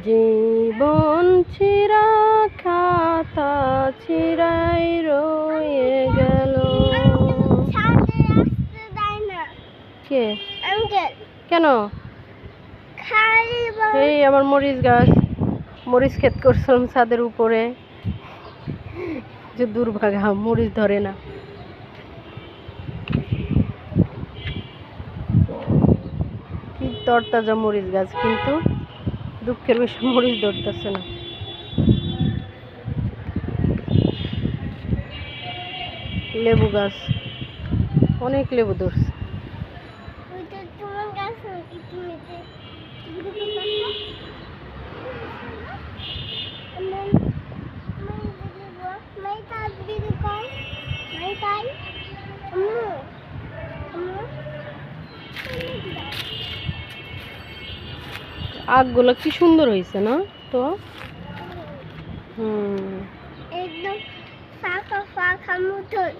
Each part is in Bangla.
জীবন ছিঁড়া খাতা ছিঁড়াই রয়ে গেল। কে কেন? এই আমার মরিচ গাছ, মরিচ ক্ষেত করছিলাম ছাদের উপরে, যে দুর্ভাগা মরিচ ধরে না। কি তরতাজা মরিচ গাছ, কিন্তু দুঃখের বিষয় মরিচ ধরতেছে না। লেবু গাছ, অনেক লেবু ধরছে। আগগুলো কি সুন্দর হয়েছে না তো? একদম ফাঁকা ফাঁকা মতন।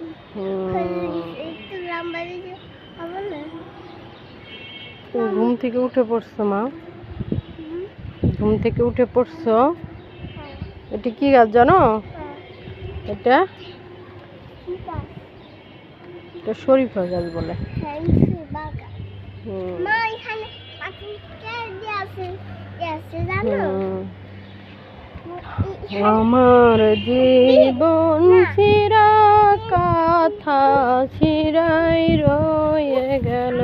একটু লম্বা দিকে হবে না? ঘুম থেকে উঠে পড়ছো মা? ঘুম থেকে উঠে পড়ছো? এটা কি গাছ জানো? এটা এটা শরীফা গাছ বলে। আমার জীবন ছিঁড়া কথা ছিঁড়াই রয়ে গেল।